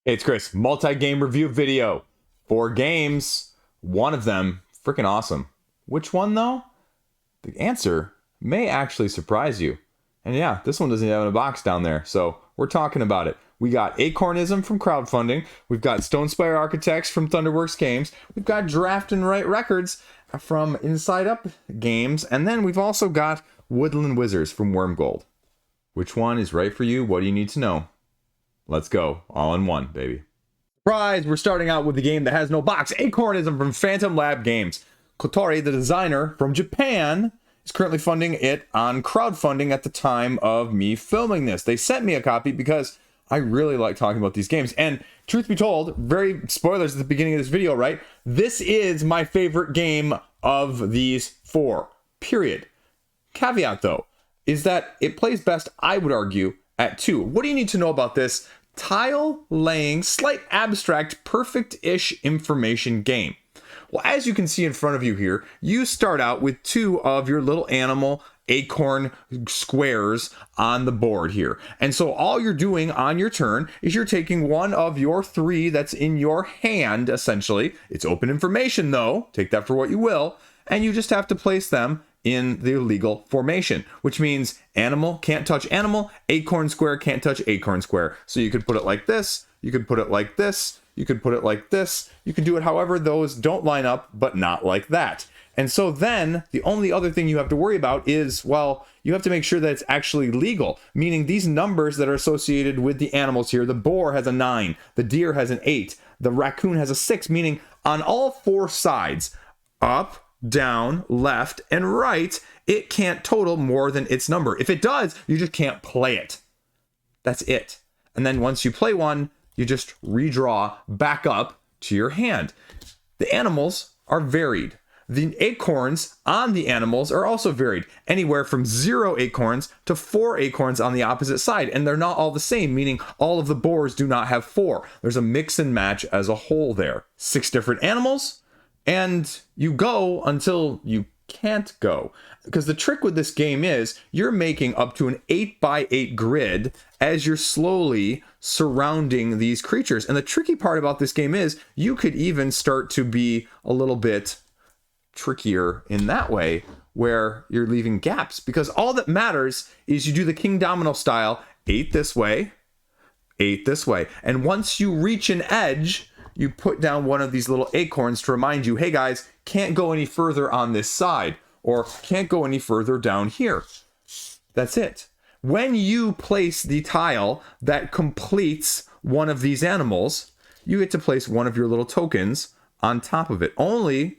Hey, it's Chris. Multi-game review video. 4 games. One of them freaking awesome. Which one though? The answer may actually surprise you. And yeah, this one doesn't even have a box down there, so we're talking about it. We got Acornism from crowdfunding. We've got Stonespire Architects from Thunderworks Games. We've got Draft and Write Records from Inside Up Games. And then we've also got Woodland Wizards from WyrmGld. Which one is right for you? What do you need to know? Let's go. All in one, baby. Surprise! We're starting out with the game that has no box. Acornism from Phantomlab Games. Kotori, the designer from Japan, is currently funding it on crowdfunding at the time of me filming this. They sent me a copy because I really like talking about these games. And truth be told, very spoilers at the beginning of this video, right? This is my favorite game of these 4. Period. Caveat, though, is that it plays best, I would argue, at 2. What do you need to know about this tile laying, slight abstract, perfect-ish information game? Well, as you can see in front of you here, you start out with 2 of your little animal acorn squares on the board here. And so all you're doing on your turn is you're taking one of your 3 that's in your hand, essentially. It's open information, though. Take that for what you will. And you just have to place them in the legal formation, which means animal can't touch animal, acorn square can't touch acorn square. So you could put it like this, you could put it like this, you could put it like this, you can do it however those don't line up, but not like that. And so then the only other thing you have to worry about is, well, you have to make sure that it's actually legal, meaning these numbers that are associated with the animals here, the boar has a 9, the deer has an 8, the raccoon has a 6, meaning on all 4 sides, up, down, left, and right, it can't total more than its number. If it does, you just can't play it. That's it. And then once you play one, you just redraw back up to your hand. The animals are varied. The acorns on the animals are also varied, anywhere from 0 acorns to 4 acorns on the opposite side. And they're not all the same, meaning all of the boars do not have 4. There's a mix and match as a whole there. 6 different animals, and you go until you can't go. Because the trick with this game is you're making up to an 8x8 grid as you're slowly surrounding these creatures. And the tricky part about this game is you could even start to be a little bit trickier in that way, where you're leaving gaps. Because all that matters is you do the Kingdomino style, 8 this way, 8 this way. And once you reach an edge, you put down one of these little acorns to remind you, hey guys, can't go any further on this side, or can't go any further down here. That's it. When you place the tile that completes one of these animals, you get to place one of your little tokens on top of it, only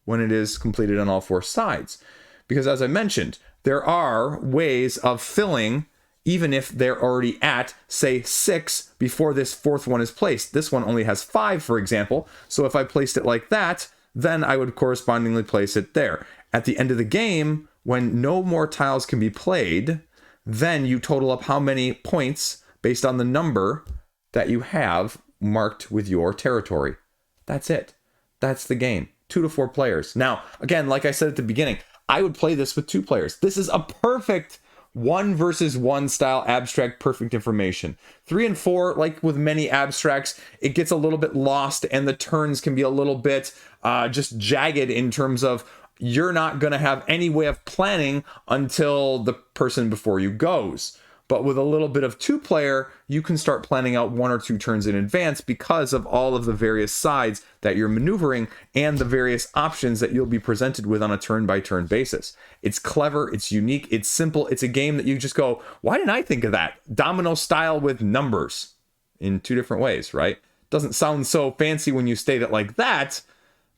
when it is completed on all 4 sides. Because as I mentioned, there are ways of filling even if they're already at, say, 6 before this 4th one is placed. This one only has 5, for example. So if I placed it like that, then I would correspondingly place it there. At the end of the game, when no more tiles can be played, then you total up how many points based on the number that you have marked with your territory. That's it. That's the game. 2 to 4 players. Now, again, like I said at the beginning, I would play this with 2 players. This is a perfect 1 versus 1 style abstract perfect information. 3 and 4, like with many abstracts, it gets a little bit lost and the turns can be a little bit just jagged in terms of you're not going to have any way of planning until the person before you goes. But with a little bit of 2-player, you can start planning out 1 or 2 turns in advance because of all of the various sides that you're maneuvering and the various options that you'll be presented with on a turn-by-turn basis. It's clever, it's unique, it's simple, it's a game that you just go, why didn't I think of that? Domino style with numbers in 2 different ways, right? Doesn't sound so fancy when you state it like that,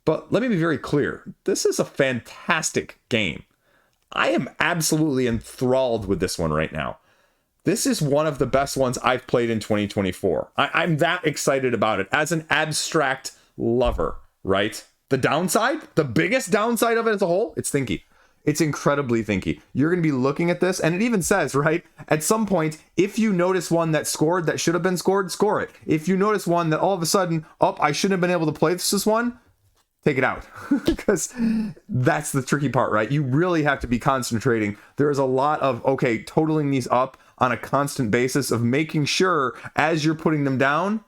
but let me be very clear. This is a fantastic game. I am absolutely enthralled with this one right now. This is one of the best ones I've played in 2024. I'm that excited about it as an abstract lover, right? The downside, the biggest downside of it as a whole, it's thinky. It's incredibly thinky. You're going to be looking at this, and it even says, right, at some point, if you notice one that scored that should have been scored, score it. If you notice one that all of a sudden, oh, I shouldn't have been able to play this one, take it out. Because that's the tricky part, right? You really have to be concentrating. There's a lot of, okay, totaling these up on a constant basis of making sure as you're putting them down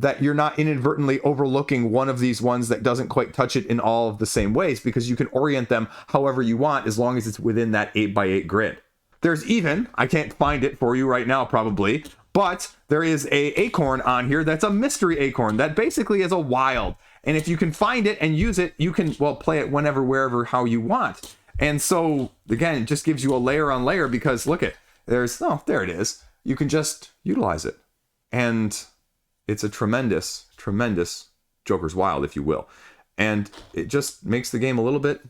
that you're not inadvertently overlooking one of these ones that doesn't quite touch it in all of the same ways, because you can orient them however you want as long as it's within that 8x8 grid. There's even, I can't find it for you right now probably, but there is a acorn on here that's a mystery acorn that basically is a wild. And if you can find it and use it, you can, well, play it whenever, wherever, how you want. And so, again, it just gives you a layer on layer, because look at, there's, oh, there it is. You can just utilize it. And it's a tremendous, tremendous Joker's Wild, if you will. And it just makes the game a little bit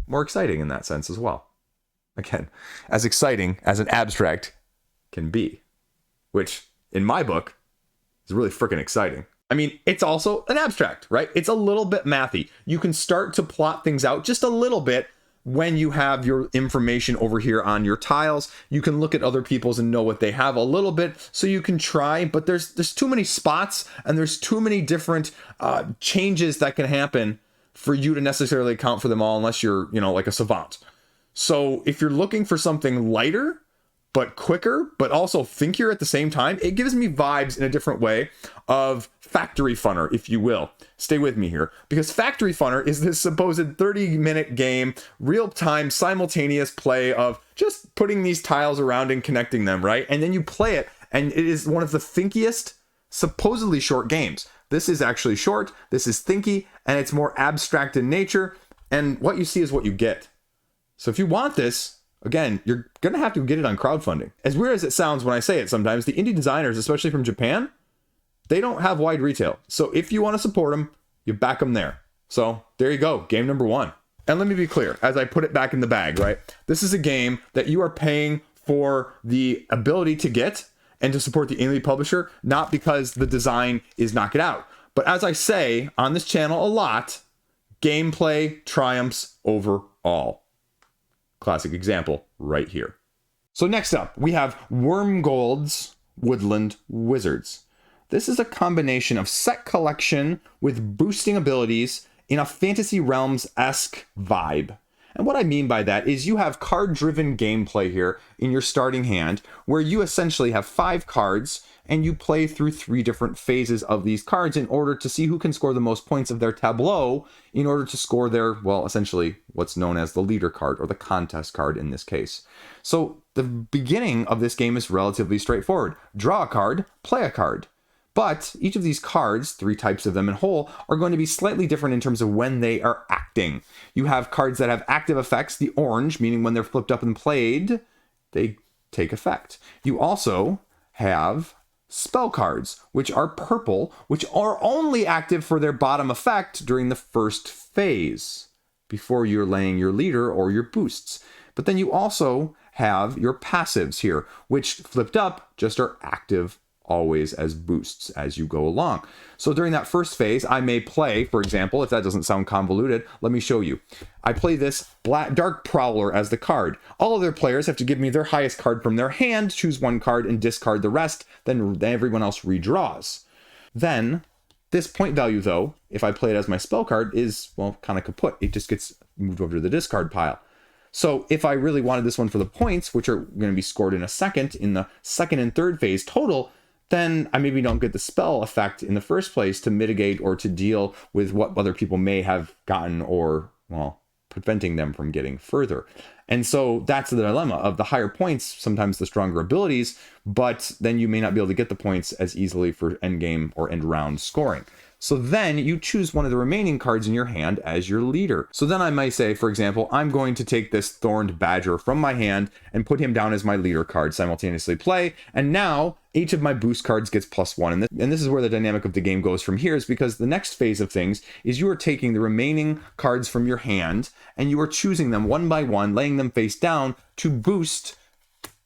more exciting in that sense as well. Again, as exciting as an abstract can be, which in my book is really freaking exciting. I mean, it's also an abstract, right? It's a little bit mathy. You can start to plot things out just a little bit when you have your information over here on your tiles. You can look at other people's and know what they have a little bit, so you can try, but there's too many spots and there's too many different changes that can happen for you to necessarily account for them all, unless you're, you know, like a savant. So if you're looking for something lighter, but quicker, but also thinkier at the same time, it gives me vibes in a different way of Factory Funner, if you will. Stay with me here, because Factory Funner is this supposed 30-minute game, real-time, simultaneous play of just putting these tiles around and connecting them, right? And then you play it, and it is one of the thinkiest, supposedly short games. This is actually short, this is thinky, and it's more abstract in nature, and what you see is what you get. So if you want this, again, you're going to have to get it on crowdfunding. As weird as it sounds when I say it sometimes, the indie designers, especially from Japan, they don't have wide retail. So if you want to support them, you back them there. So there you go, game number 1. And let me be clear, as I put it back in the bag, right? This is a game that you are paying for the ability to get and to support the indie publisher, not because the design is knock it out. But as I say on this channel a lot, gameplay triumphs over all. Classic example right here. So next up, we have WyrmGld's Woodland Wizards. This is a combination of set collection with boosting abilities in a Fantasy Realms-esque vibe. And what I mean by that is you have card-driven gameplay here in your starting hand, where you essentially have 5 cards, and you play through 3 different phases of these cards in order to see who can score the most points of their tableau in order to score their, well, essentially what's known as the leader card, or the contest card in this case. So the beginning of this game is relatively straightforward. Draw a card, play a card. But each of these cards, 3 types of them in whole, are going to be slightly different in terms of when they are acting. You have cards that have active effects, the orange, meaning when they're flipped up and played, they take effect. You also have spell cards, which are purple, which are only active for their bottom effect during the first phase, before you're laying your leader or your boosts. But then you also have your passives here, which flipped up just are active always as boosts as you go along. So during that first phase, I may play, for example, if that doesn't sound convoluted, let me show you. I play this Dark Prowler as the card. All other players have to give me their highest card from their hand, choose 1 card and discard the rest, then everyone else redraws. Then, this point value though, if I play it as my spell card, is, well, kind of kaput. It just gets moved over to the discard pile. So if I really wanted this one for the points, which are going to be scored in a second, in the second and third phase total, then I maybe don't get the spell effect in the first place to mitigate or to deal with what other people may have gotten, or, well, preventing them from getting further. And so that's the dilemma of the higher points, sometimes the stronger abilities, but then you may not be able to get the points as easily for endgame or end round scoring. So then you choose one of the remaining cards in your hand as your leader. So then I might say, for example, I'm going to take this Thorned Badger from my hand and put him down as my leader card, simultaneously play. And now each of my boost cards gets +1. And this is where the dynamic of the game goes from here, is because the next phase of things is you are taking the remaining cards from your hand and you are choosing them one by one, laying them face down to boost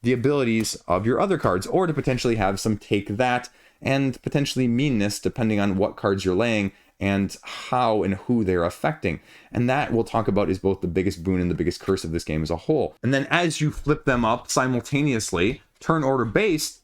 the abilities of your other cards, or to potentially have some take that and potentially meanness, depending on what cards you're laying and how and who they're affecting. And that we'll talk about is both the biggest boon and the biggest curse of this game as a whole. And then as you flip them up simultaneously, turn order based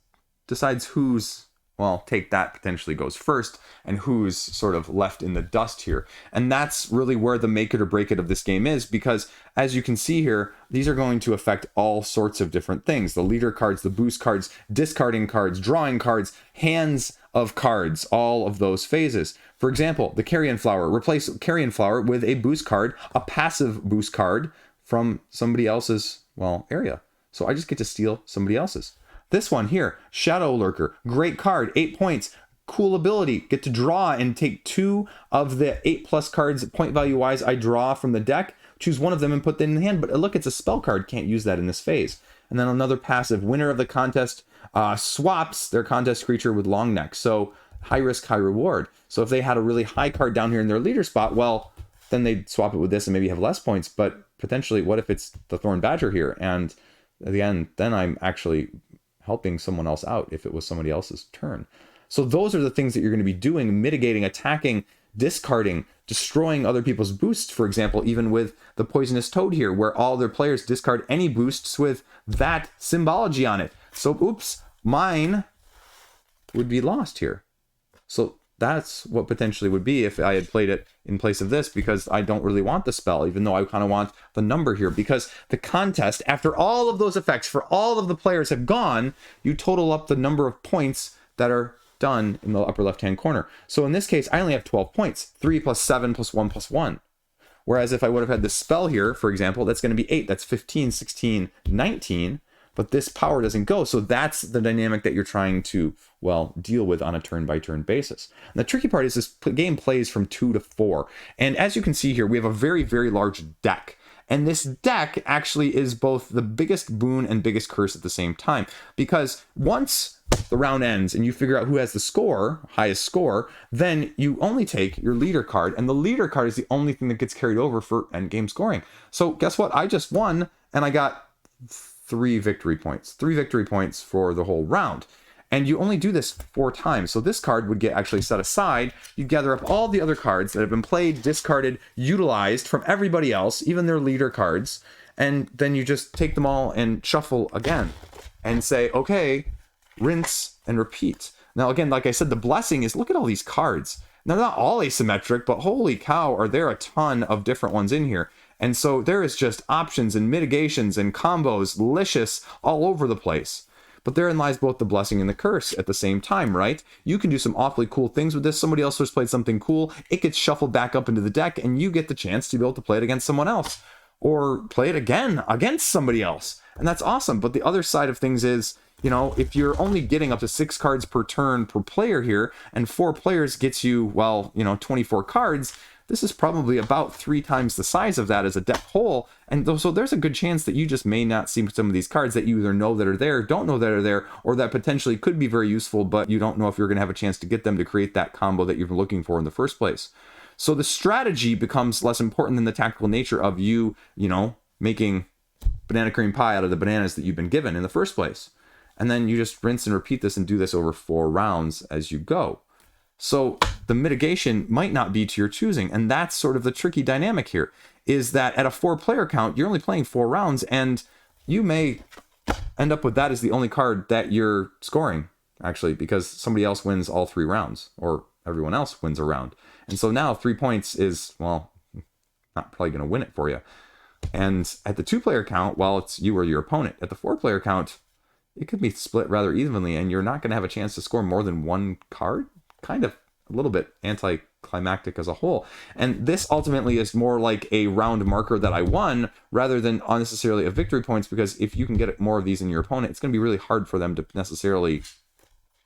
decides who's well, take that potentially goes first, and who's sort of left in the dust here. And that's really where the make it or break it of this game is, because as you can see here, these are going to affect all sorts of different things. The leader cards, the boost cards, discarding cards, drawing cards, hands of cards, all of those phases. For example, the Carrion Flower. Replace Carrion Flower with a boost card, a passive boost card from somebody else's, well, area. So I just get to steal somebody else's. This one here, Shadow Lurker, great card, 8 points, cool ability, get to draw and take 2 of the 8+ cards point value wise I draw from the deck, choose one of them and put them in the hand, but look, it's a spell card, can't use that in this phase. And then another passive, winner of the contest swaps their contest creature with long neck, so high risk, high reward. So if they had a really high card down here in their leader spot, well, then they'd swap it with this and maybe have less points, but potentially what if it's the Thorn Badger here, and at the end, then I'm actually helping someone else out if it was somebody else's turn. So those are the things that you're going to be doing, mitigating, attacking, discarding, destroying other people's boosts, for example, even with the Poisonous Toad here, where all their players discard any boosts with that symbology on it. So, oops, mine would be lost here. So that's what potentially would be if I had played it in place of this, because I don't really want the spell, even though I kind of want the number here, because the contest, after all of those effects for all of the players have gone, you total up the number of points that are done in the upper left-hand corner. So in this case, I only have 12 points, 3 + 7 + 1 + 1. Whereas if I would have had this spell here, for example, that's going to be 8, that's 15, 16, 19, but this power doesn't go. So that's the dynamic that you're trying to, well, deal with on a turn-by-turn basis. And the tricky part is this game plays from 2 to 4. And as you can see here, we have a very, very large deck. And this deck actually is both the biggest boon and biggest curse at the same time. Because once the round ends and you figure out who has the score, highest score, then you only take your leader card. And the leader card is the only thing that gets carried over for endgame scoring. So guess what? I just won and I got 3 victory points. 3 victory points for the whole round. And you only do this 4 times. So this card would get actually set aside. You gather up all the other cards that have been played, discarded, utilized from everybody else, even their leader cards. And then you just take them all and shuffle again and say, okay, rinse and repeat. Now, again, like I said, the blessing is, look at all these cards. Now, they're not all asymmetric, but holy cow, are there a ton of different ones in here. And so there is just options and mitigations and combos, licious, all over the place. But therein lies both the blessing and the curse at the same time, right? You can do some awfully cool things with this. Somebody else has played something cool. It gets shuffled back up into the deck, and you get the chance to be able to play it against someone else. Or play it again against somebody else. And that's awesome. But the other side of things is, you know, if you're only getting up to 6 cards per turn per player here, and 4 players gets you, well, 24 cards, this is probably about 3 times the size of that as a deck whole. And so there's a good chance that you just may not see some of these cards that you either know that are there, don't know that are there, or that potentially could be very useful, but you don't know if you're going to have a chance to get them to create that combo that you're looking for in the first place. So the strategy becomes less important than the tactical nature of you, making banana cream pie out of the bananas that you've been given in the first place. And then you just rinse and repeat this and do this over 4 rounds as you go. So the mitigation might not be to your choosing. And that's sort of the tricky dynamic here, is that at a 4-player count, you're only playing 4 rounds, and you may end up with that as the only card that you're scoring, actually, because somebody else wins all 3 rounds, or everyone else wins a round. And so now 3 points is, well, not probably going to win it for you. And at the 2-player count, well, it's you or your opponent. At the 4-player count, it could be split rather evenly, and you're not going to have a chance to score more than 1 card. Kind of a little bit anticlimactic as a whole. And this ultimately is more like a round marker that I won rather than unnecessarily a victory points, because if you can get more of these in your opponent, it's going to be really hard for them to necessarily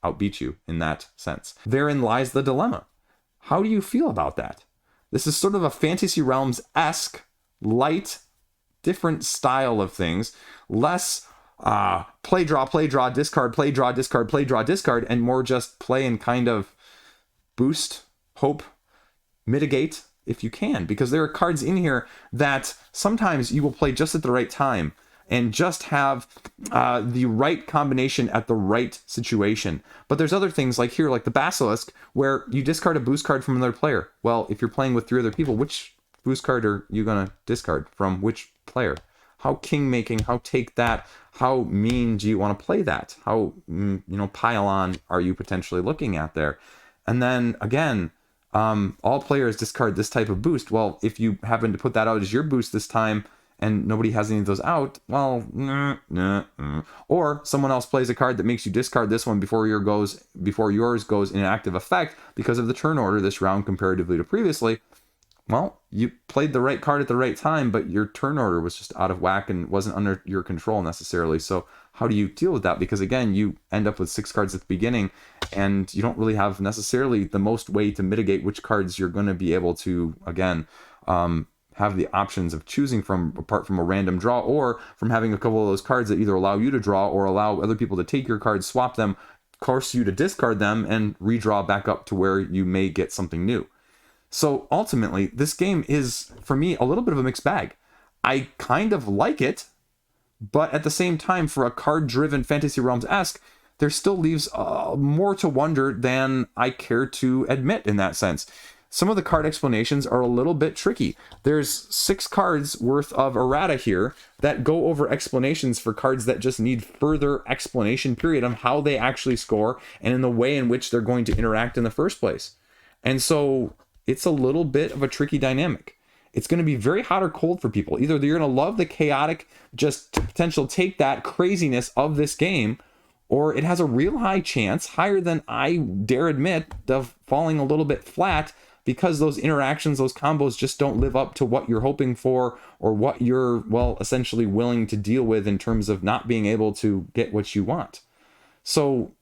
outbeat you in that sense. Therein lies the dilemma. How do you feel about that? This is sort of a Fantasy Realms-esque, light, different style of things, less play, draw, discard, play, draw, discard, play, draw, discard, and more just play and kind of boost, hope, mitigate if you can, because there are cards in here that sometimes you will play just at the right time and just have the right combination at the right situation. But there's other things like here, like the Basilisk, where you discard a boost card from another player. Well, if you're playing with 3 other people, which boost card are you going to discard from which player? how king making, how take that, how mean do you want to play that? How, pile on are you potentially looking at there? And then again, all players discard this type of boost. Well, if you happen to put that out as your boost this time and nobody has any of those out, well, or someone else plays a card that makes you discard this one before yours goes in active effect because of the turn order this round comparatively to previously. Well, you played the right card at the right time, but your turn order was just out of whack and wasn't under your control necessarily. So how do you deal with that? Because again, you end up with 6 cards at the beginning, and you don't really have necessarily the most way to mitigate which cards you're going to be able to, again, have the options of choosing from, apart from a random draw, or from having a couple of those cards that either allow you to draw or allow other people to take your cards, swap them, force you to discard them, and redraw back up to where you may get something new. So ultimately, this game is, for me, a little bit of a mixed bag. I kind of like it, but at the same time, for a card-driven Fantasy Realms-esque, there still leaves more to wonder than I care to admit in that sense. Some of the card explanations are a little bit tricky. There's 6 cards worth of errata here that go over explanations for cards that just need further explanation period on how they actually score and in the way in which they're going to interact in the first place. And so it's a little bit of a tricky dynamic. It's going to be very hot or cold for people. Either you're going to love the chaotic, just potential take that craziness of this game, or it has a real high chance, higher than I dare admit, of falling a little bit flat because those interactions, those combos just don't live up to what you're hoping for or what you're, well, essentially willing to deal with in terms of not being able to get what you want. So,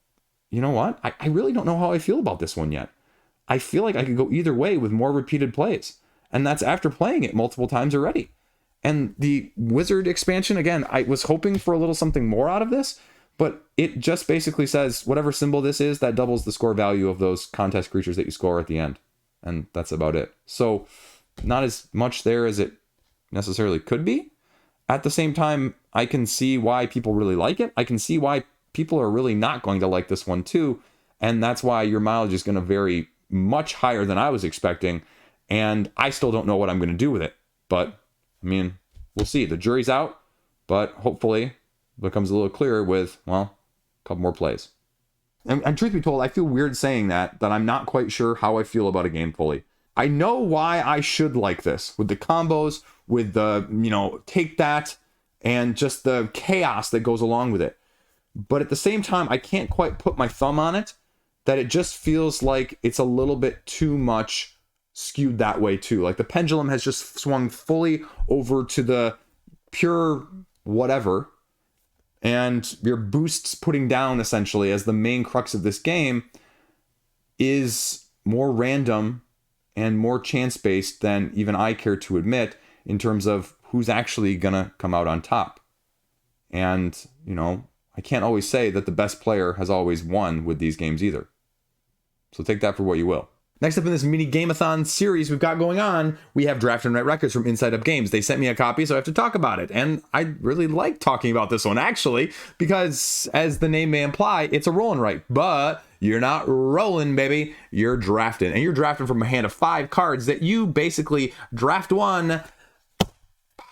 you know what? I really don't know how I feel about this one yet. I feel like I could go either way with more repeated plays. And that's after playing it multiple times already. And the Wizard expansion, again, I was hoping for a little something more out of this, but it just basically says whatever symbol this is, that doubles the score value of those contest creatures that you score at the end. And that's about it. So not as much there as it necessarily could be. At the same time, I can see why people really like it. I can see why people are really not going to like this one too. And that's why your mileage is going to vary much higher than I was expecting, and I still don't know what I'm going to do with it. But I mean, we'll see. The jury's out, but hopefully it becomes a little clearer with, well, a couple more plays. And truth be told, I feel weird saying that I'm not quite sure how I feel about a game fully. I know why I should like this, with the combos, with the, take that, and just the chaos that goes along with it. But at the same time, I can't quite put my thumb on it, that it just feels like it's a little bit too much skewed that way too. Like the pendulum has just swung fully over to the pure whatever, and your boosts putting down essentially as the main crux of this game is more random and more chance-based than even I care to admit in terms of who's actually gonna come out on top. And, I can't always say that the best player has always won with these games either. So take that for what you will. Next up in this mini game-a-thon series we've got going on, we have Draft and Write Records from Inside Up Games. They sent me a copy, so I have to talk about it. And I really like talking about this one, actually, because as the name may imply, it's a roll and write. But you're not rolling, baby. You're drafting. And you're drafting from a hand of 5 cards that you basically draft one,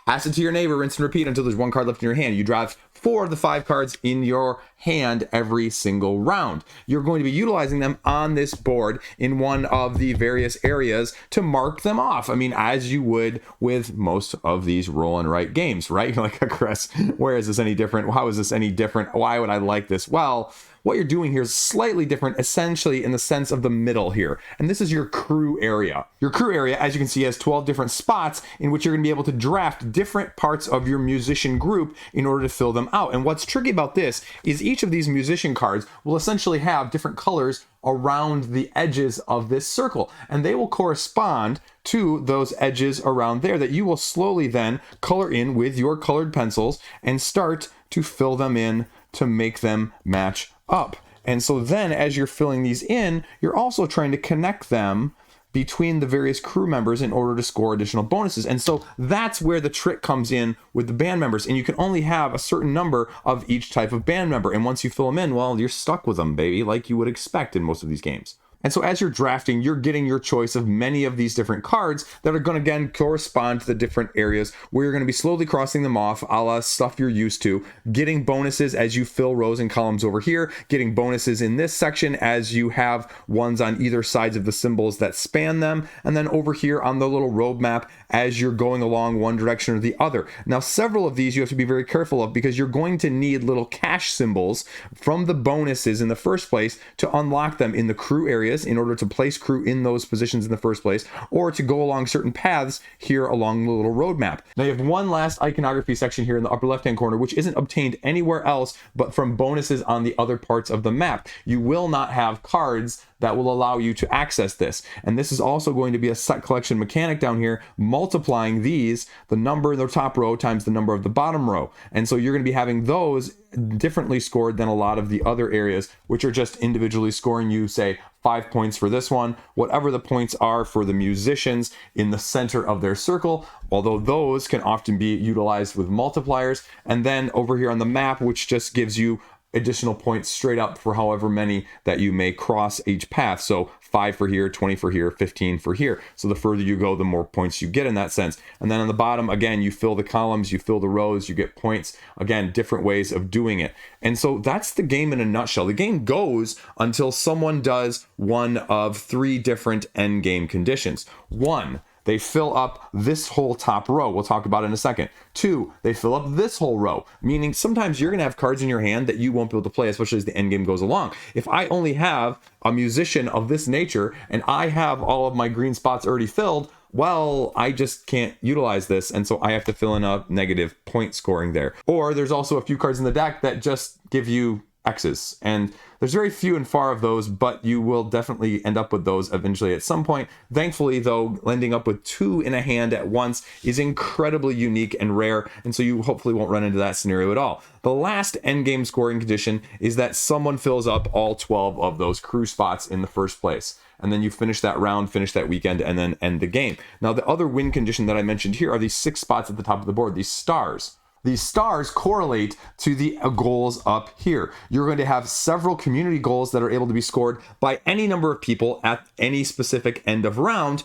pass it to your neighbor, rinse and repeat until there's 1 card left in your hand. You draft 4 of the 5 cards in your hand every single round. You're going to be utilizing them on this board in one of the various areas to mark them off. I mean, as you would with most of these roll and write games, right? You're like, Chris, where is this any different? How is this any different? Why would I like this? Well, what you're doing here is slightly different, essentially in the sense of the middle here. And this is your crew area. Your crew area, as you can see, has 12 different spots in which you're going to be able to draft different parts of your musician group in order to fill them out. And what's tricky about this is each of these musician cards will essentially have different colors around the edges of this circle. And they will correspond to those edges around there that you will slowly then color in with your colored pencils and start to fill them in to make them match up. And so then as you're filling these in, you're also trying to connect them between the various crew members in order to score additional bonuses. And so that's where the trick comes in with the band members. And you can only have a certain number of each type of band member. And once you fill them in, well, you're stuck with them, baby, like you would expect in most of these games. And so as you're drafting, you're getting your choice of many of these different cards that are going to, again, correspond to the different areas where you're going to be slowly crossing them off, a la stuff you're used to, getting bonuses as you fill rows and columns over here, getting bonuses in this section as you have ones on either sides of the symbols that span them, and then over here on the little road map as you're going along one direction or the other. Now, several of these you have to be very careful of because you're going to need little cash symbols from the bonuses in the first place to unlock them in the crew areas in order to place crew in those positions in the first place, or to go along certain paths here along the little road map. Now you have one last iconography section here in the upper left hand corner, which isn't obtained anywhere else but from bonuses on the other parts of the map. You will not have cards that will allow you to access this. And this is also going to be a set collection mechanic down here, multiplying these, the number in the top row times the number of the bottom row. And so you're going to be having those differently scored than a lot of the other areas, which are just individually scoring you, say, 5 points for this one, whatever the points are for the musicians in the center of their circle, although those can often be utilized with multipliers. And then over here on the map, which just gives you additional points straight up for however many that you may cross each path. So 5 for here, 20 for here, 15 for here. So the further you go, the more points you get in that sense. And then on the bottom, again, you fill the columns, you fill the rows, you get points. Again, different ways of doing it. And so that's the game in a nutshell. The game goes until someone does one of 3 different end game conditions. 1, they fill up this whole top row. We'll talk about it in a second. 2, they fill up this whole row, meaning sometimes you're going to have cards in your hand that you won't be able to play, especially as the end game goes along. If I only have a musician of this nature and I have all of my green spots already filled, well, I just can't utilize this, and so I have to fill in a negative point scoring there. Or there's also a few cards in the deck that just give you X's, and there's very few and far of those, but you will definitely end up with those eventually at some point. Thankfully, though, ending up with 2 in a hand at once is incredibly unique and rare, and so you hopefully won't run into that scenario at all. The last endgame scoring condition is that someone fills up all 12 of those crew spots in the first place. And then you finish that round, finish that weekend, and then end the game. Now, the other win condition that I mentioned here are these 6 spots at the top of the board, these stars. These stars correlate to the goals up here. You're going to have several community goals that are able to be scored by any number of people at any specific end of round.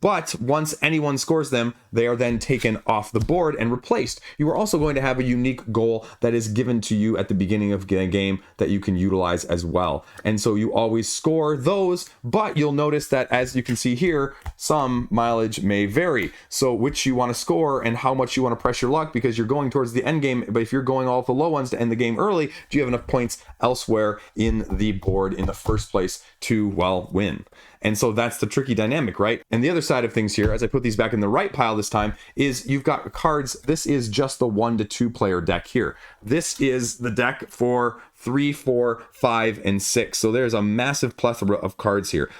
But once anyone scores them, they are then taken off the board and replaced. You are also going to have a unique goal that is given to you at the beginning of the game that you can utilize as well. And so you always score those, but you'll notice that as you can see here, some mileage may vary. So which you want to score and how much you want to press your luck, because you're going towards the end game. But if you're going all of the low ones to end the game early, do you have enough points elsewhere in the board in the first place to, well, win? And so that's the tricky dynamic, right? And the other side of things here, as I put these back in the right pile this time, is you've got cards. This is just the 1 to 2 player deck here. This is the deck for 3, 4, 5, and 6. So there's a massive plethora of cards here.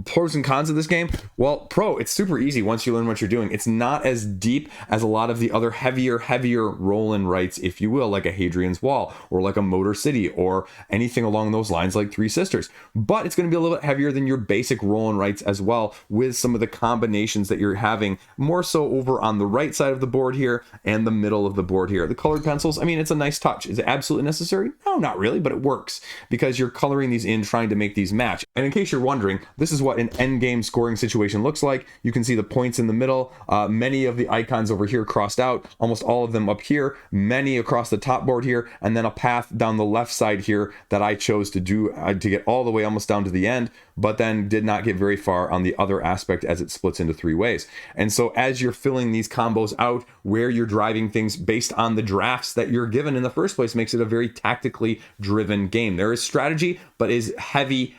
Pros and cons of this game? Well, pro, it's super easy once you learn what you're doing. It's not as deep as a lot of the other heavier roll-in rights, if you will, like a Hadrian's Wall or like a Motor City or anything along those lines like Three Sisters. But it's going to be a little bit heavier than your basic roll-in rights as well, with some of the combinations that you're having more so over on the right side of the board here and the middle of the board here. The colored pencils, I mean, it's a nice touch. Is it absolutely necessary? No, not really, but it works because you're coloring these in, trying to make these match. And in case you're wondering, this is what an end game scoring situation looks like. You can see the points in the middle, many of the icons over here crossed out, almost all of them up here, many across the top board here, and then a path down the left side here that I chose to do to get all the way almost down to the end, but then did not get very far on the other aspect as it splits into 3 ways. And so as you're filling these combos out, where you're driving things based on the drafts that you're given in the first place makes it a very tactically driven game. There is strategy, but is heavy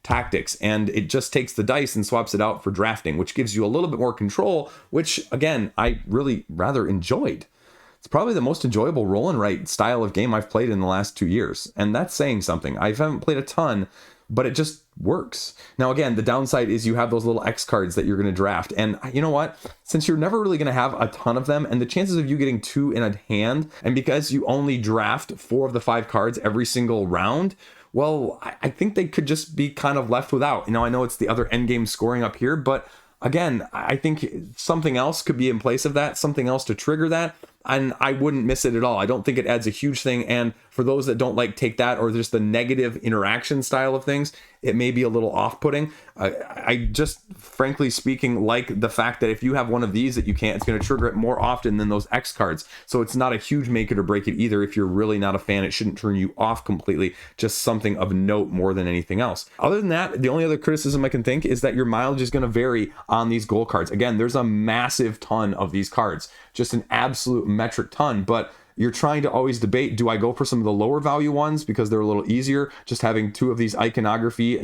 tactics, and it just takes the dice and swaps it out for drafting, which gives you a little bit more control, which again, I really rather enjoyed. It's probably the most enjoyable roll and write style of game I've played in the last 2 years. And that's saying something. I haven't played a ton, but it just works. Now, again, the downside is you have those little X cards that you're going to draft. And you know what? Since you're never really going to have a ton of them, and the chances of you getting 2 in a hand, and because you only draft 4 of the 5 cards every single round, well, I think they could just be kind of left without. You know, I know it's the other endgame scoring up here, but again, I think something else could be in place of that, something else to trigger that. and I wouldn't miss it at all. I don't think it adds a huge thing. And for those that don't like take that or just the negative interaction style of things, it may be a little off-putting. I just, frankly speaking, like the fact that if you have one of these that you can't, it's going to trigger it more often than those X cards. So it's not a huge make it or break it either. If you're really not a fan, it shouldn't turn you off completely. Just something of note more than anything else. Other than that, the only other criticism I can think is that your mileage is going to vary on these gold cards. Again, there's a massive ton of these cards, just an absolute metric ton, but you're trying to always debate, do I go for some of the lower value ones because they're a little easier, just having 2 of these iconography,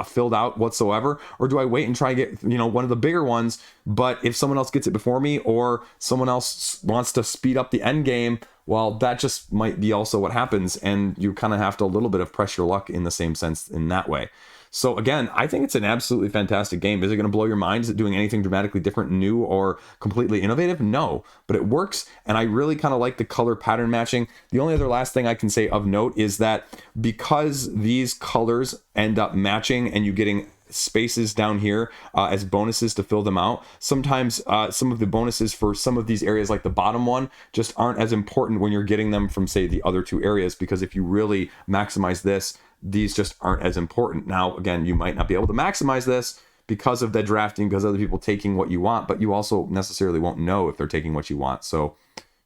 filled out whatsoever, or do I wait and try and get, one of the bigger ones, but if someone else gets it before me or someone else wants to speed up the end game, well, that just might be also what happens, and you kind of have to a little bit of press your luck in the same sense in that way. So again, I think it's an absolutely fantastic game. Is it going to blow your mind? Is it doing anything dramatically different, new, or completely innovative? No, but it works, and I really kind of like the color pattern matching. The only other last thing I can say of note is that because these colors end up matching and you getting spaces down here as bonuses to fill them out, sometimes some of the bonuses for some of these areas, like the bottom one, just aren't as important when you're getting them from, say, the other 2 areas, because if you really maximize this, these just aren't as important. Now, again, you might not be able to maximize this because of the drafting, because other people taking what you want, but you also necessarily won't know if they're taking what you want. So,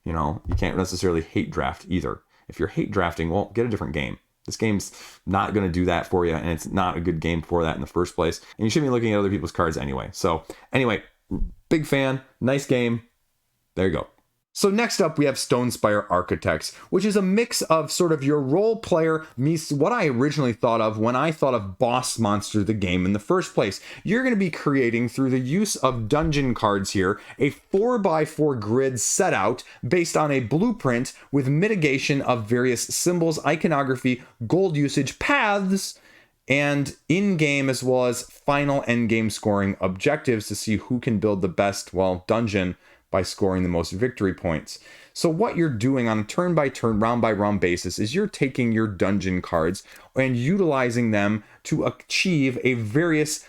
you can't necessarily hate draft either. If you're hate drafting, well, get a different game. This game's not going to do that for you, and it's not a good game for that in the first place. And you shouldn't be looking at other people's cards anyway. So anyway, big fan, nice game. There you go. So next up, we have Stonespire Architects, which is a mix of sort of your role player meets what I originally thought of when I thought of Boss Monster, the game in the first place. You're going to be creating, through the use of dungeon cards here, a 4x4 grid set out based on a blueprint with mitigation of various symbols, iconography, gold usage, paths, and in-game as well as final end-game scoring objectives to see who can build the best, dungeon by scoring the most victory points. So what you're doing on a turn-by-turn, round-by-round basis is you're taking your dungeon cards and utilizing them to achieve a various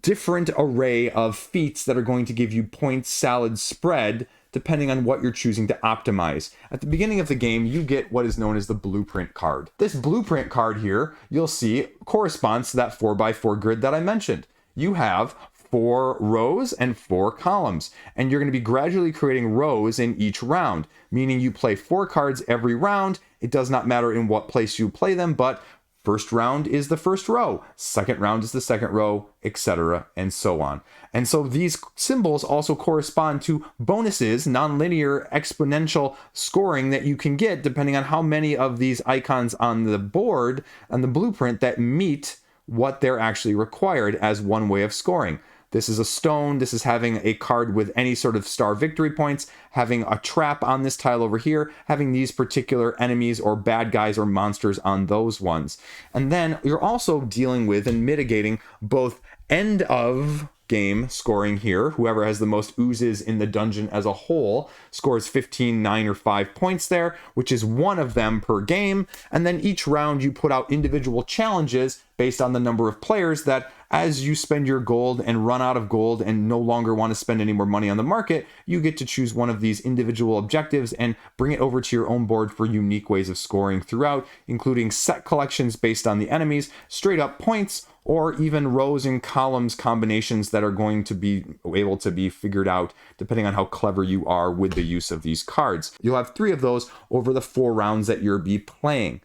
different array of feats that are going to give you points salad spread depending on what you're choosing to optimize. At the beginning of the game, you get what is known as the blueprint card. This blueprint card here, you'll see, corresponds to that 4x4 grid that I mentioned. You have 4 rows and 4 columns, and you're going to be gradually creating rows in each round, meaning you play 4 cards every round. It does not matter in what place you play them, but first round is the first row, second round is the second row, etc., and so on. And so these symbols also correspond to bonuses, nonlinear exponential scoring that you can get depending on how many of these icons on the board and the blueprint that meet what they're actually required as one way of scoring. This is a stone. This is having a card with any sort of star victory points, having a trap on this tile over here, having these particular enemies or bad guys or monsters on those ones. And then you're also dealing with and mitigating both end of game scoring here. Whoever has the most oozes in the dungeon as a whole scores 15, 9, or 5 points there, which is 1 of them per game. And then each round you put out individual challenges based on the number of players that, as you spend your gold and run out of gold and no longer want to spend any more money on the market, you get to choose one of these individual objectives and bring it over to your own board for unique ways of scoring throughout, including set collections based on the enemies, straight up points, or even rows and columns combinations that are going to be able to be figured out depending on how clever you are with the use of these cards. You'll have 3 of those over the 4 rounds that you'll be playing.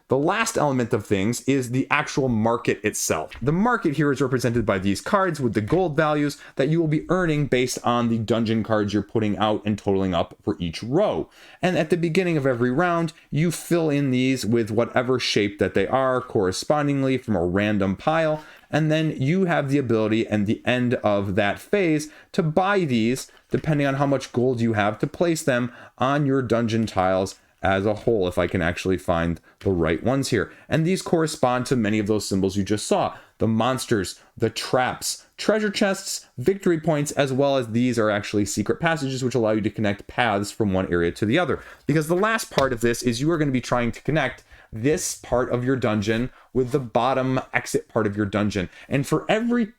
The last element of things is the actual market itself. The market here is represented by these cards with the gold values that you will be earning based on the dungeon cards you're putting out and totaling up for each row. And at the beginning of every round, you fill in these with whatever shape that they are correspondingly from a random pile. And then you have the ability at the end of that phase to buy these, depending on how much gold you have, to place them on your dungeon tiles as a whole, if I can actually find the right ones here. And these correspond to many of those symbols you just saw. The monsters, the traps, treasure chests, victory points, as well as these are actually secret passages which allow you to connect paths from one area to the other. Because the last part of this is you are going to be trying to connect this part of your dungeon with the bottom exit part of your dungeon. And for every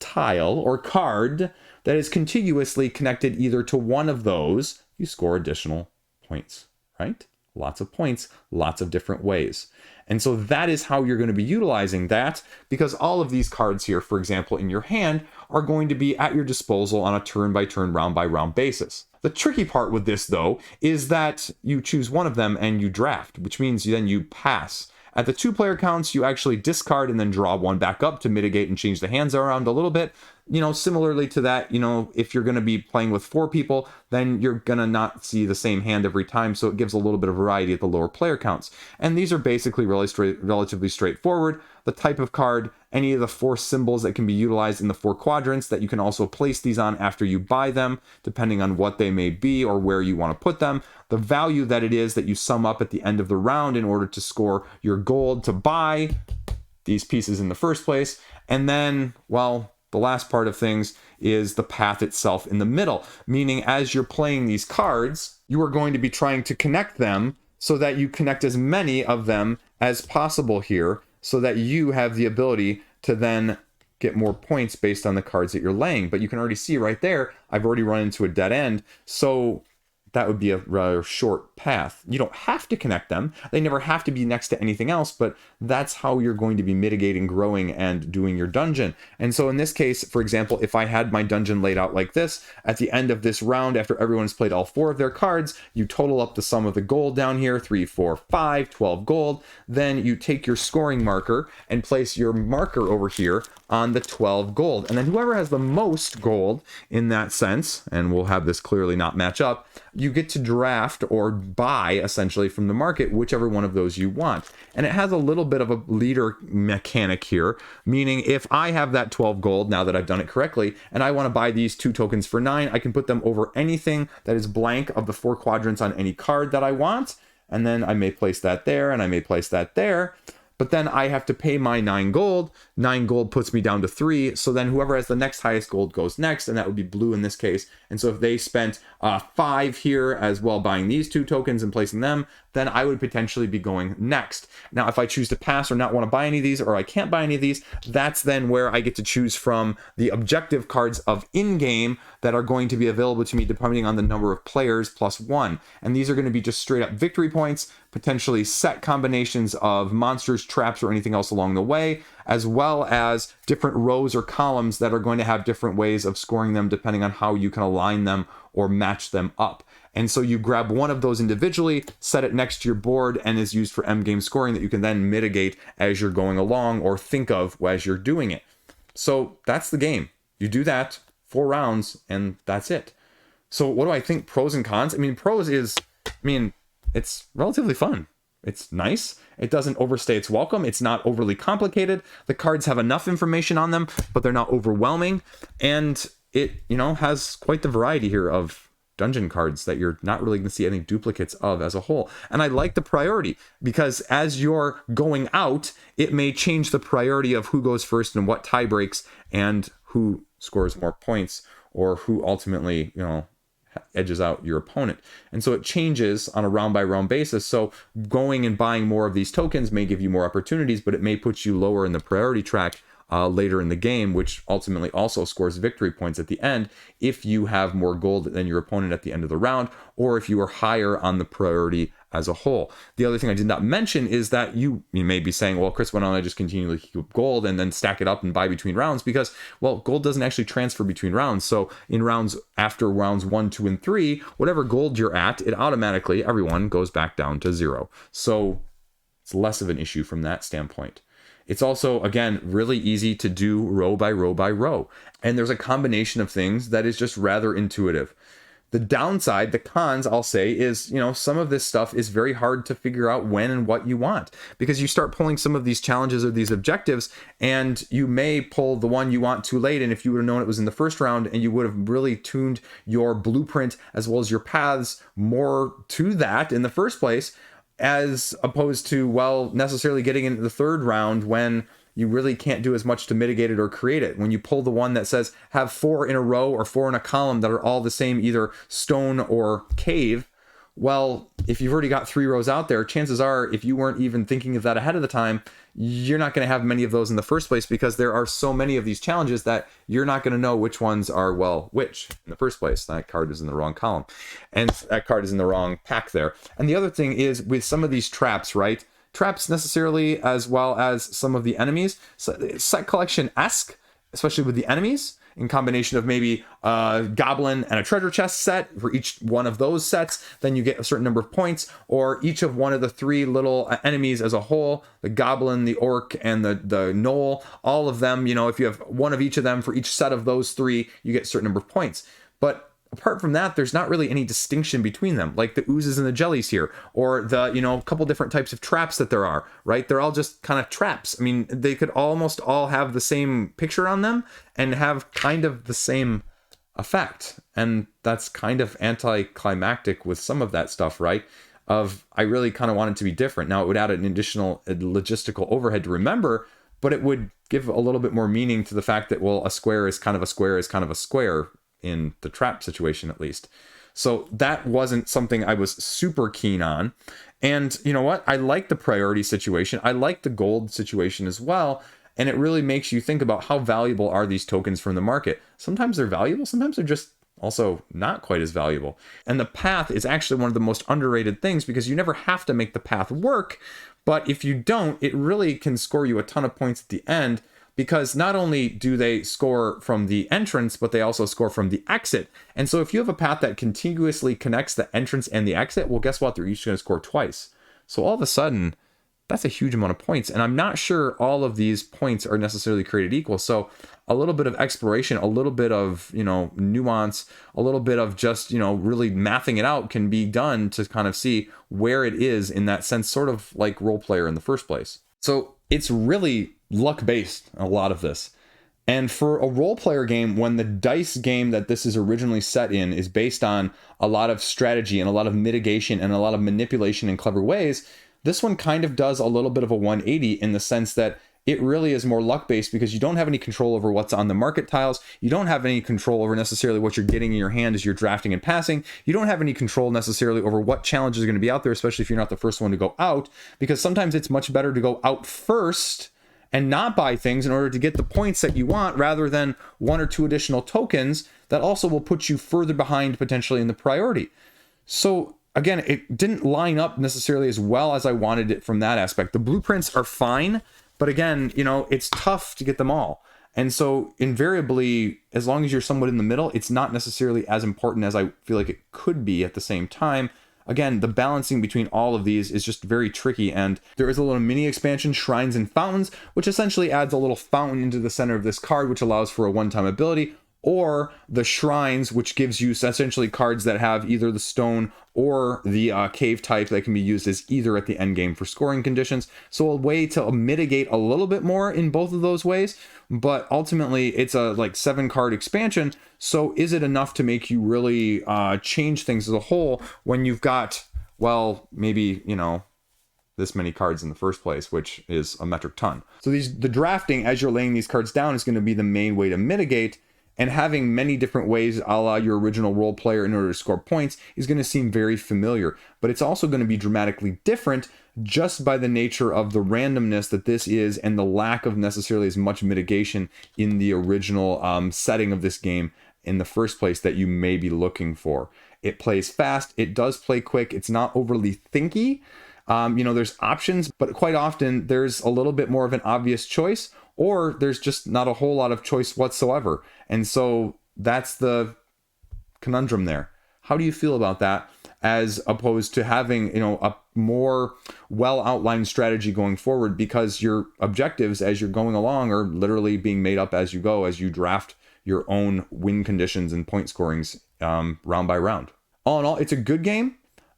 tile or card that is contiguously connected either to one of those you score additional points, right? Lots of points, lots of different ways. And so that is how you're going to be utilizing that, because all of these cards here, for example, in your hand, are going to be at your disposal on a turn-by-turn, round-by-round basis. The tricky part with this, though, is that you choose one of them and you draft, which means then you pass. At the 2-player counts, you actually discard and then draw one back up to mitigate and change the hands around a little bit. You know, similarly to that, you know, if you're going to be playing with 4 people, then you're going to not see the same hand every time, so it gives a little bit of variety at the lower player counts. And these are basically relatively straightforward. The type of card, any of the 4 symbols that can be utilized in the 4 quadrants that you can also place these on after you buy them, depending on what they may be or where you want to put them. The value that it is that you sum up at the end of the round in order to score your gold to buy these pieces in the first place. And then, well, the last part of things is the path itself in the middle, meaning as you're playing these cards, you are going to be trying to connect them so that you connect as many of them as possible here, so that you have the ability to then get more points based on the cards that you're laying. But you can already see right there, I've already run into a dead end, so that would be a rather short path. You don't have to connect them. They never have to be next to anything else, but that's how you're going to be mitigating, growing, and doing your dungeon. And so in this case, for example, if I had my dungeon laid out like this, at the end of this round, after everyone's played all 4 of their cards, you total up the sum of the gold down here, 3, 4, 5, 12 gold. Then you take your scoring marker and place your marker over here on the 12 gold. And then whoever has the most gold in that sense, and we'll have this clearly not match up, you get to draft or buy essentially from the market whichever one of those you want. And it has a little bit of a leader mechanic here, meaning if I have that 12 gold, now that I've done it correctly, and I want to buy these 2 tokens for 9, I can put them over anything that is blank of the 4 quadrants on any card that I want. And then I may place that there, and I may place that there. But then I have to pay my 9 gold. 9 gold puts me down to 3. So then whoever has the next highest gold goes next, and that would be blue in this case. And so if they spent 5 here as well buying these 2 tokens and placing them, then I would potentially be going next. Now, if I choose to pass or not want to buy any of these, or I can't buy any of these, that's then where I get to choose from the objective cards of in-game that are going to be available to me depending on the number of players plus 1. And these are going to be just straight up victory points, potentially set combinations of monsters, traps, or anything else along the way, as well as different rows or columns that are going to have different ways of scoring them depending on how you can align them or match them up. And so you grab one of those individually, set it next to your board, and is used for endgame scoring that you can then mitigate as you're going along or think of as you're doing it. So that's the game. You do that 4 rounds, and that's it. So what do I think pros and cons? I mean, pros is, it's relatively fun. It's nice. It doesn't overstay its welcome. It's not overly complicated. The cards have enough information on them, but they're not overwhelming. And it, has quite the variety here of dungeon cards that you're not really going to see any duplicates of as a whole. And I like the priority, because as you're going out, it may change the priority of who goes first and what tie breaks and who scores more points, or who ultimately, edges out your opponent. And so it changes on a round by round basis. So going and buying more of these tokens may give you more opportunities, but it may put you lower in the priority track later in the game, which ultimately also scores victory points at the end if you have more gold than your opponent at the end of the round, or if you are higher on the priority as a whole. The other thing I did not mention is that you may be saying, well, Chris, why don't I just continually keep gold and then stack it up and buy between rounds? Because, well, gold doesn't actually transfer between rounds. So in rounds after rounds 1, 2, and 3, whatever gold you're at, it automatically, everyone goes back down to 0. So it's less of an issue from that standpoint. It's also, again, really easy to do row by row by row. And there's a combination of things that is just rather intuitive. The downside, the cons, I'll say, is, some of this stuff is very hard to figure out when and what you want, because you start pulling some of these challenges or these objectives, and you may pull the one you want too late. And if you would have known it was in the first round, and you would have really tuned your blueprint as well as your paths more to that in the first place, as opposed to, necessarily getting into the third round when you really can't do as much to mitigate it or create it. When you pull the one that says have 4 in a row or 4 in a column that are all the same, either stone or cave, Well, if you've already got 3 rows out there, chances are, if you weren't even thinking of that ahead of the time, you're not going to have many of those in the first place, because there are so many of these challenges that you're not going to know which ones are, well, which in the first place. That card is in the wrong column, and that card is in the wrong pack there. And the other thing is with some of these traps, right? Traps necessarily, as well as some of the enemies, set collection-esque, especially with the enemies, in combination of maybe a goblin and a treasure chest set. For each one of those sets, then you get a certain number of points, or each of one of the 3 little enemies as a whole, the goblin, the orc, and the gnoll, all of them, you know, if you have one of each of them for each set of those 3, you get a certain number of points. But apart from that, there's not really any distinction between them, like the oozes and the jellies here, or the, you know, a couple different types of traps that there are, right? They're all just kind of traps. I mean, they could almost all have the same picture on them and have kind of the same effect. And that's kind of anticlimactic with some of that stuff, right? I really kind of want it to be different. Now, it would add an additional logistical overhead to remember, but it would give a little bit more meaning to the fact that, well, a square is kind of a square is kind of a square, in the trap situation at least. So that wasn't something I was super keen on. And you know what? I like the priority situation. I like the gold situation as well. And it really makes you think about how valuable are these tokens from the market. Sometimes they're valuable, sometimes they're just also not quite as valuable. And the path is actually one of the most underrated things, because you never have to make the path work. But if you don't, it really can score you a ton of points at the end, because not only do they score from the entrance, but they also score from the exit. And so if you have a path that contiguously connects the entrance and the exit, well, guess what? They're each going to score twice. So all of a sudden, that's a huge amount of points. And I'm not sure all of these points are necessarily created equal. So a little bit of exploration, a little bit of, you know, nuance, a little bit of just, you know, really mathing it out can be done to kind of see where it is in that sense, sort of like role player in the first place. So it's really luck based, a lot of this. And for a role player game, when the dice game that this is originally set in is based on a lot of strategy and a lot of mitigation and a lot of manipulation in clever ways, this one kind of does a little bit of a 180 in the sense that it really is more luck based, because you don't have any control over what's on the market tiles. You don't have any control over necessarily what you're getting in your hand as you're drafting and passing. You don't have any control necessarily over what challenges are going to be out there, especially if you're not the first one to go out, because sometimes it's much better to go out first and not buy things in order to get the points that you want, rather than 1 or 2 additional tokens that also will put you further behind potentially in the priority. So again, it didn't line up necessarily as well as I wanted it from that aspect. The blueprints are fine, but again, you know, it's tough to get them all. And so invariably, as long as you're somewhat in the middle, it's not necessarily as important as I feel like it could be at the same time. Again, the balancing between all of these is just very tricky, and there is a little mini expansion, Shrines and Fountains, which essentially adds a little fountain into the center of this card, which allows for a one-time ability, or the Shrines, which gives you essentially cards that have either the stone or the cave type that can be used as either at the end game for scoring conditions. So a way to mitigate a little bit more in both of those ways, but ultimately it's a like 7-card expansion. So is it enough to make you really change things as a whole when you've got, well, maybe, you know, this many cards in the first place, which is a metric ton. So the drafting as you're laying these cards down is going to be the main way to mitigate. And having many different ways a la your original role player in order to score points is going to seem very familiar. But it's also going to be dramatically different just by the nature of the randomness that this is and the lack of necessarily as much mitigation in the original setting of this game in the first place that you may be looking for. It plays fast. It does play quick. It's not overly thinky. You know, there's options, but quite often there's a little bit more of an obvious choice, or there's just not a whole lot of choice whatsoever. And so that's the conundrum there. How do you feel about that, as opposed to having, you know, a more well-outlined strategy going forward, because your objectives as you're going along are literally being made up as you go, as you draft your own win conditions and point scorings round by round. All in all, it's a good game.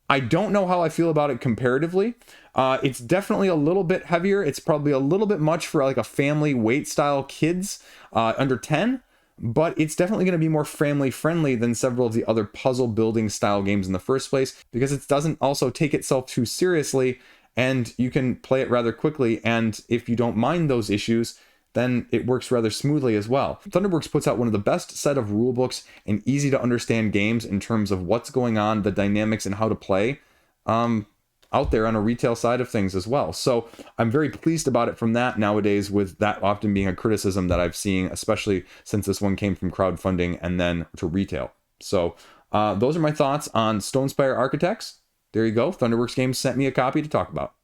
I don't know how I feel about it comparatively. It's definitely a little bit heavier. It's probably a little bit much for like a family weight style kids under 10, but it's definitely going to be more family friendly than several of the other puzzle building style games in the first place, because it doesn't also take itself too seriously and you can play it rather quickly. And if you don't mind those issues, then it works rather smoothly as well. Thunderworks puts out one of the best set of rulebooks and easy to understand games in terms of what's going on, the dynamics, and how to play out there on a retail side of things as well. So I'm very pleased about it from that nowadays, with that often being a criticism that I've seen, especially since this one came from crowdfunding and then to retail. So those are my thoughts on Stonespire Architects. There you go. Thunderworks Games sent me a copy to talk about.